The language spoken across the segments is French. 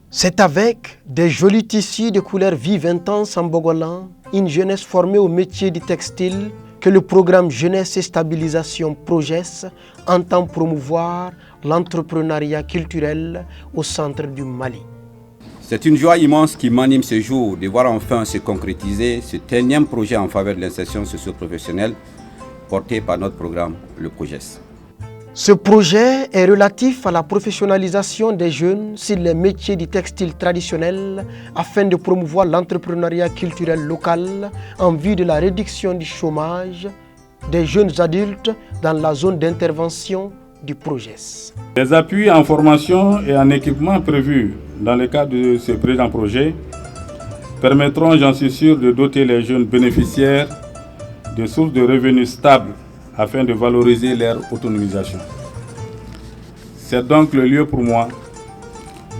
C'est avec des jolis tissus de couleurs vives intenses en Bogolan, une jeunesse formée au métier du textile, que le programme Jeunesse et Stabilisation Proges entend promouvoir l'entrepreneuriat culturel au centre du Mali. C'est une joie immense qui m'anime ce jour de voir enfin se concrétiser ce énième projet en faveur de l'insertion socio-professionnelle porté par notre programme, le Proges. Ce projet est relatif à la professionnalisation des jeunes sur les métiers du textile traditionnel afin de promouvoir l'entrepreneuriat culturel local en vue de la réduction du chômage des jeunes adultes dans la zone d'intervention du Proges. Les appuis en formation et en équipement prévus dans le cadre de ce présent projet permettront, j'en suis sûr, de doter les jeunes bénéficiaires de sources de revenus stables afin de valoriser leur autonomisation. C'est donc le lieu pour moi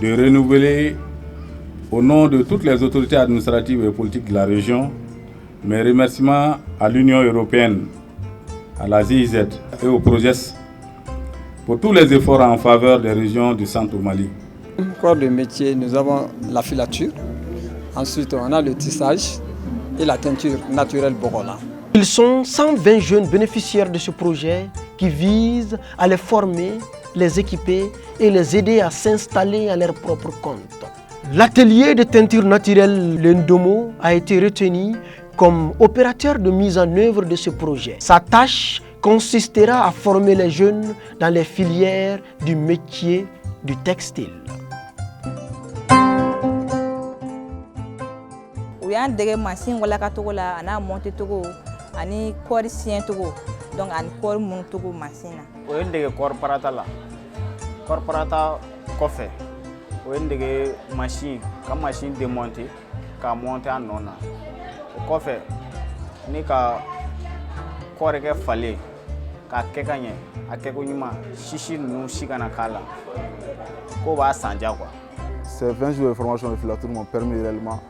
de renouveler, au nom de toutes les autorités administratives et politiques de la région, mes remerciements à l'Union européenne, à la GIZ et au Proges pour tous les efforts en faveur des régions du centre au Mali. Corps de métier, nous avons la filature, ensuite on a le tissage et la teinture naturelle Bogolan. Ils sont 120 jeunes bénéficiaires de ce projet qui vise à les former, les équiper et les aider à s'installer à leur propre compte. L'atelier de teinture naturelle Lendomo a été retenu comme opérateur de mise en œuvre de ce projet. Sa tâche consistera à former les jeunes dans les filières du métier du textile. Ani kori sien togo donc ani kori mun togo machine o ndege kor parata kofe o ndege machine démonter ka monter en nona o kofe ni ka kori ke fale ka kekanye akeko nyuma shishi nu shikana kala ko ba sanja quoi. Ces 20 jours de formation de filature m'ont permis réellement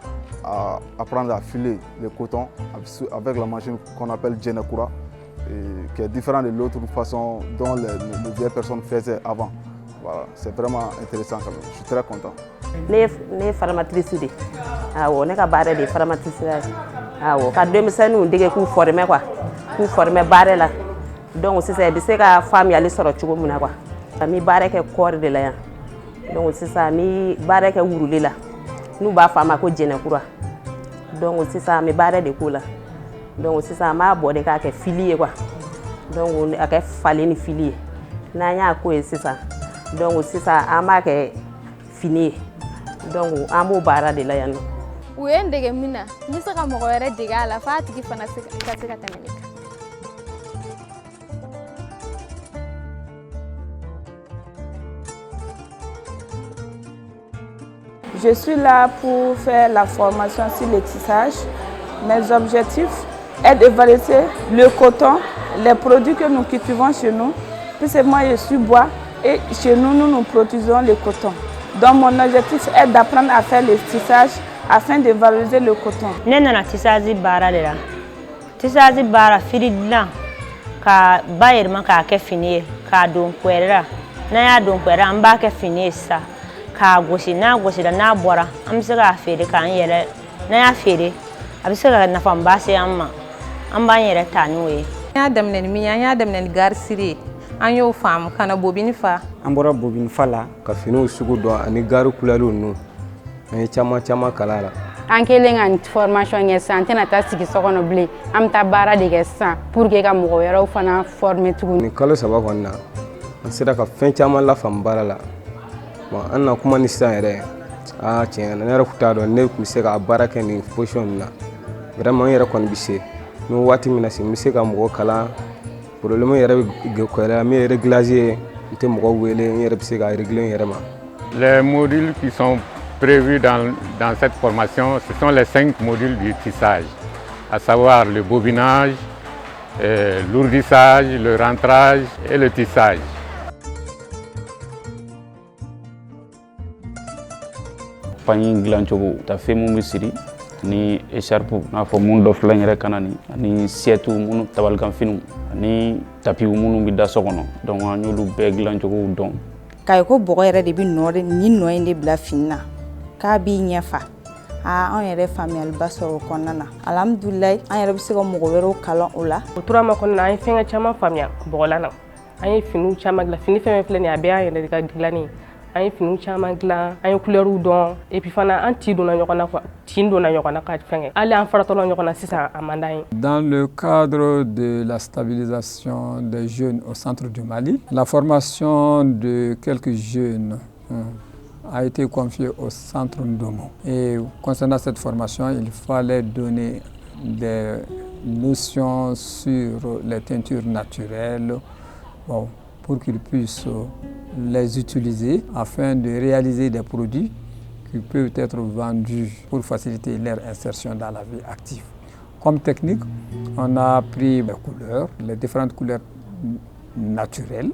à apprendre à filer le coton avec la machine qu'on appelle Djenekura, qui est différente de l'autre façon dont les vieilles personnes faisaient avant. Voilà, c'est vraiment intéressant quand même. Je suis très content. Ne formatrice de, awo ne ka baara de formatrice awo ka denmisɛnninw dege k'u former quoi, k'u former baara la. Donc sisan bɛ se ka faamuyali sɔrɔ cogo min na quoi. An bɛ baara kɛ kɔɔri de la yan. Donc sisan an bɛ baara kɛ wuruli la. N'u b'a fɔ a ma ko Djenekura. Donc sisan an bɛ baara de k'o la. Donc sisan an b'a bɔ de k'a kɛ fili ye quoi. Donc a kɛ fali ni fili ye. N'an y'a k'o ye sisan. Donc sisan an b'a kɛ fini ye. Donc an b'o baara de la yan nɔ. U ye n dege min na, n bɛ se ka mɔgɔ wɛrɛ dege a la f'a tigi fana ka se ka tɛmɛ ne kan. Je suis là pour faire la formation sur le tissage. Mes objectifs est de valoriser le coton, les produits que nous cultivons chez nous. Puisque moi je suis bois et chez nous, nous produisons le coton. Donc mon objectif est d'apprendre à faire le tissage afin de valoriser le coton. Ne nana tissage baara de la. Tissage baara firi dilan ka bayɛlɛma k'a kɛ fini ye k'a don kuɛri la. N'an y'a don kuɛri la an b'a kɛ fini ye sisan. K'a gosi n'a gosira n'a bɔra an bɛ se k'a feere k'an yɛrɛ n'an y'a feere a bɛ se ka nafaba se an ma an b'an yɛrɛ ta n'o ye. An y'a daminɛ ni min ye an y'a daminɛ ni garisiri ye an y'o faamu ka na bobini fa. An bɔra bobini fa la ka finiw sugu dɔn ani gari kulɛriw ninnu an ye caman kala la. An kɛlen ka nin formation kɛ sisan an tɛna taa sigi so kɔnɔ bilen an bɛ taa baara de kɛ sisan pour que ka mɔgɔ wɛrɛw fana former tuguni. Nin kalo 3 kɔnɔna na an sera ka fɛn caman lafaamu baara la. Bon, an na kuma ni sisan yɛrɛ tiɲɛ na ne yɛrɛ tun t'a dɔn ne tun bɛ se ka baara kɛ nin position nin na vraiment n yɛrɛ kɔni bɛ se ni waati min na se n bɛ se ka mɔgɔ kalan problème yɛrɛ bɛ kɔrɔ min ye réglage ye n tɛ mɔgɔ wele n yɛrɛ bɛ se ka régler n yɛrɛ ma. Les modules qui sont prévus dans cette formation, ce sont les 5 modules du tissage, à savoir le bobinage, l'ourdissage, le rentrage et le tissage. Panier glanchogo ta fe mun misiri ni écharpe n'a fɔ mun dɔ filɛ yɛrɛ kana ni sietu mun tabalkan finu ni tapi mun bi da so kɔnɔ donc an y'olu bɛɛ glanchogo dɔn. K'a ye ko bɔgɔ yɛrɛ de bi nɔ de ni nɔ in de bila fini na k'a b'i ɲɛfa an yɛrɛ faamuyaliba sɔrɔ o kɔnɔna na alhamdulilayi an yɛrɛ bɛ se ka mɔgɔ wɛrɛw kalan o la. O 3 mois kɔnɔna an ye fɛn caman faamuya bɔgɔlan na an ye finiw caman dilan fini fɛn filɛ nin ye a bɛɛ y'an yɛrɛ de ka dilanni an ye finiw caman dilan an ye couleurs dɔn et puis fana an tin donna ɲɔgɔn na quoi tin donna ɲɔgɔn na ka fɛngɛ hali an faratɔla ɲɔgɔn na sisan a man d'an ye. Dans le cadre de la stabilisation des jeunes au centre du Mali, la formation de quelques jeunes a été confiée au centre Ndomo. Et concernant cette formation, il fallait donner des notions sur les teintures naturelles pour qu'ils puissent les utiliser afin de réaliser des produits qui peuvent être vendus pour faciliter leur insertion dans la vie active. Comme technique, on a pris les couleurs, les différentes couleurs naturelles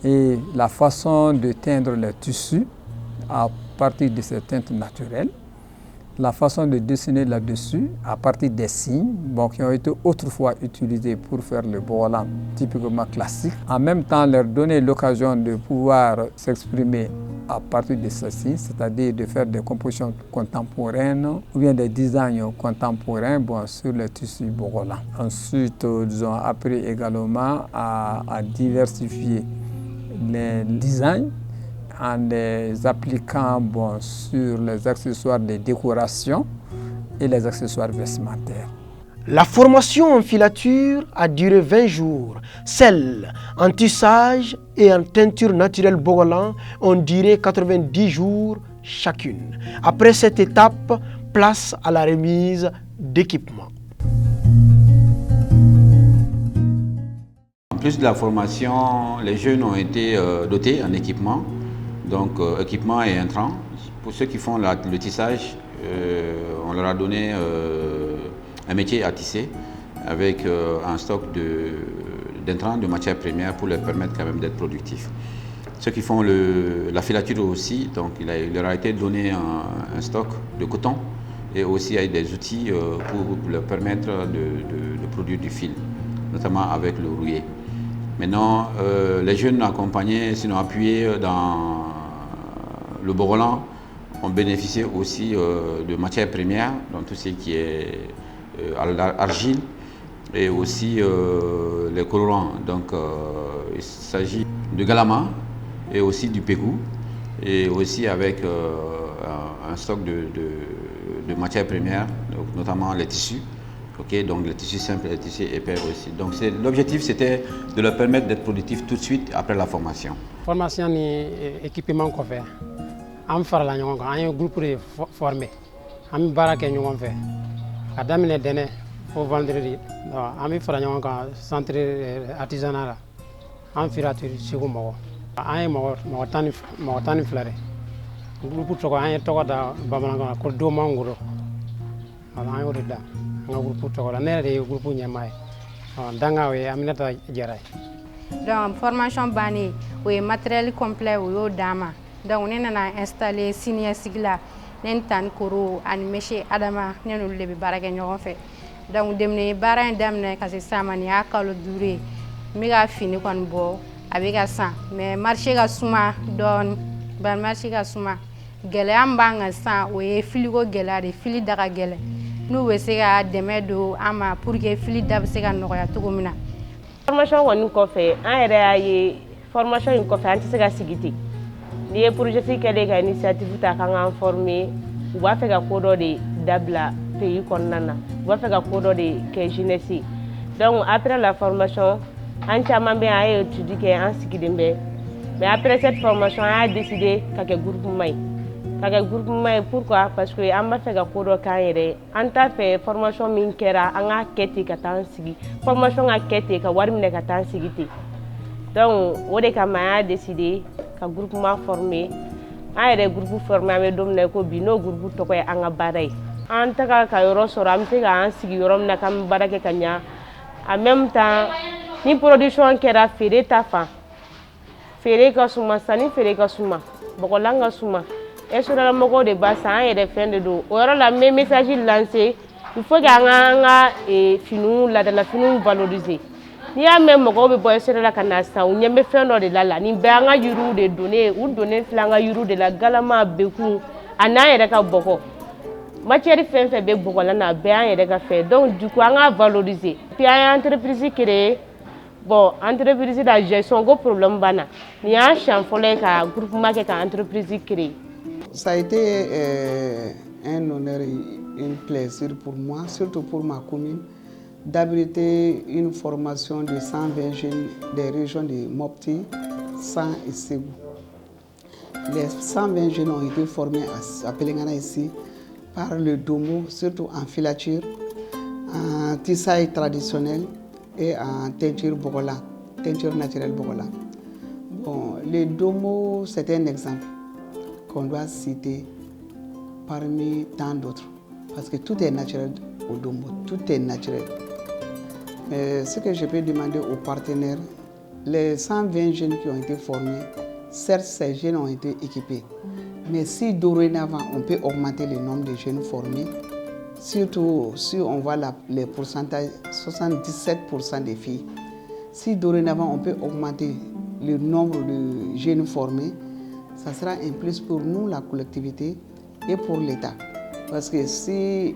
et la façon de teindre les tissus à partir de ces teintes naturelles, la façon de dessiner là-dessus à partir des signes qui ont été autrefois utilisés pour faire le bogolan typiquement classique. En même temps, leur donner l'occasion de pouvoir s'exprimer à partir de ceci, c'est-à-dire de faire des compositions contemporaines ou bien des designs contemporains sur le tissu bogolan. Ensuite, ils ont appris également à diversifier les designs en les appliquant sur les accessoires de décoration et les accessoires vestimentaires. La formation en filature a duré 20 jours. Celles en tissage et en teinture naturelle bogolan ont duré 90 jours chacune. Après cette étape, place à la remise d'équipements. En plus de la formation, les jeunes ont été dotés en équipement. Donc équipement et intrants. Pour ceux qui font le tissage, on leur a donné un métier à tisser avec un stock d'intrants, de matières premières pour leur permettre quand même d'être productifs. Ceux qui font la filature aussi, donc il leur a été donné un stock de coton et aussi avec des outils pour leur permettre de produire du fil, notamment avec le rouillé. Maintenant, les jeunes accompagnés, sinon appuyés dans le bogolan, ont bénéficié aussi de matières premières, donc tout ce qui est argile et aussi les colorants. Donc il s'agit de galama et aussi du pégou et aussi avec un stock de matières premières, donc notamment les tissus. Donc les tissus simples et les tissus épais aussi. Donc l'objectif c'était de leur permettre d'être productifs tout de suite après la formation. Formation ni équipement qu'on fait. On fait un groupe de formés. On barak ñongon fait. A damine dene au vendredi. On fait un centre artisanal. On fait la filature mo. Ay mo tani flare. Groupe to ko ay to da bamalanga ko do mangoro. Ala ay orida. Nga groupe to ko la nere de groupe nyamay. Danga we Aminata Jaray. Donc formation bani oui matériel complet ou dama. Donc on a installé signes sigla nentan koro animé adama nenu lebi baraka ñogon fe. Donc demne bara damne kasi samani akalo duré mi ga fini kon bo avec ça mais marché ga suma don ban marché ga suma gele ambanga sa we filigo gela de fili daga gele nous we se ga demedo ama pour que fili dab se ga noya to gomina formation wonu ko fe an yere formation ko fe anti se ga sigiti ni e projet fi kede ka initiative ta kan former ou ba fe ga kodo de dabla pays konnana ou ba fe ga kodo de ke jeunesse. Donc après la formation an chama be ay étudier ke an sigidembe mais après cette formation a décidé ka ke groupe mai pourquoi parce que an ba fe ga kodo kan yere an ta fe formation min kera an ga keti ka tan sigi formation ga keti ka war min ka tan sigiti. Donc o de ka ma a décidé ka groupement formé a yɛrɛ groupe formé an bɛ don min na ko bi n'o groupe tɔgɔ ye an ka baara ye an taga ka yɔrɔ sɔrɔ an bɛ se k'an sigi yɔrɔ min na k'an bɛ baara kɛ ka ɲa en même temps ni production kɛra feere ta fan feere ka suma sanni feere ka suma bɔgɔlan ka suma essurala mɔgɔw de b'a san an yɛrɛ fɛn de don o yɔrɔ la n bɛ message lancer il faut que an ka finiw ladala finiw valoriser. Ni y'a mɛn mɔgɔw bɛ bɔ essurala ka na san u ɲɛ bɛ fɛn dɔ de la nin bɛɛ an ka yiriw de donné u donné filɛ an ka yiriw de la galama bekun a n'an yɛrɛ ka bɔgɔ matière fɛn fɛn bɛ bɔgɔlan na bɛɛ an yɛrɛ ka fɛ donc du coup an ka valoriser puis an ye entreprise créer bon entreprise la gestion ko problème bana ni y'an siɲɛ fɔlɔ ye ka groupement kɛ ka entreprise créer. Ça a été un honneur et un plaisir pour moi, surtout pour ma commune, d'abriter une formation de 120 jeunes des régions de Mopti, San et Ségou. Les 120 jeunes ont été formés à Pelengana ici par le Domo, surtout en filature, en tissage traditionnel et en teinture Bogola, teinture naturelle Bogola. Bon, le Domo, c'est un exemple qu'on doit citer parmi tant d'autres. Parce que tout est naturel au Domo, tout est naturel. Mais ce que je peux demander aux partenaires, les 120 jeunes qui ont été formés, certes ces jeunes ont été équipés, mais si dorénavant on peut augmenter le nombre de jeunes formés, surtout si on voit les pourcentages, 77% des filles, si dorénavant on peut augmenter le nombre de jeunes formés, ça sera un plus pour nous, la collectivité, et pour l'État. Parce que si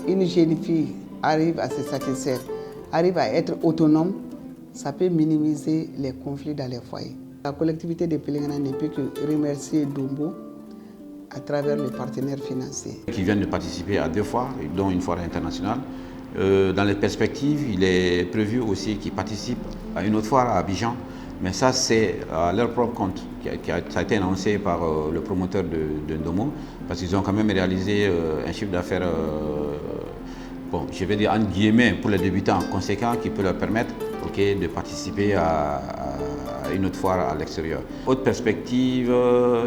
une jeune fille arrive à se satisfaire, arrive à être autonome, ça peut minimiser les conflits dans les foyers. La collectivité de Pelengana ne peut que remercier Dombo à travers les partenaires financiers. Qui viennent de participer à 2 foires, dont une foire internationale. Dans les perspectives, il est prévu aussi qu'ils participent à une autre foire à Abidjan. Mais ça, c'est à leur propre compte. Ça a été annoncé par le promoteur de Ndomo, parce qu'ils ont quand même réalisé un chiffre d'affaires, bon, je vais dire en guillemets, pour les débutants conséquent, qui peut leur permettre de participer à une autre foire à l'extérieur. Autre perspective,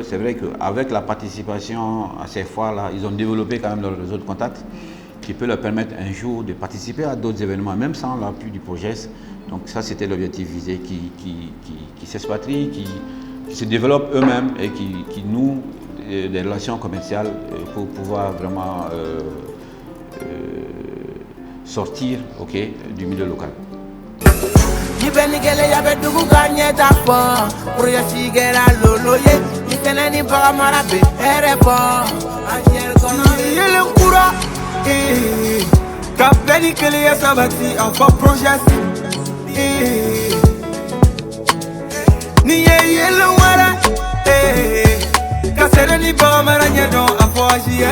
c'est vrai qu'avec la participation à ces foires-là, ils ont développé quand même leur réseau de contacts qui peut leur permettre un jour de participer à d'autres événements, même sans l'appui du projet. Donc ça, c'était l'objectif visé, qui s'expatrient, qui se développent eux-mêmes et qui nouent des relations commerciales pour pouvoir vraiment sortir du milieu local. Ni yelo wara kasere ni ba maranya don afoji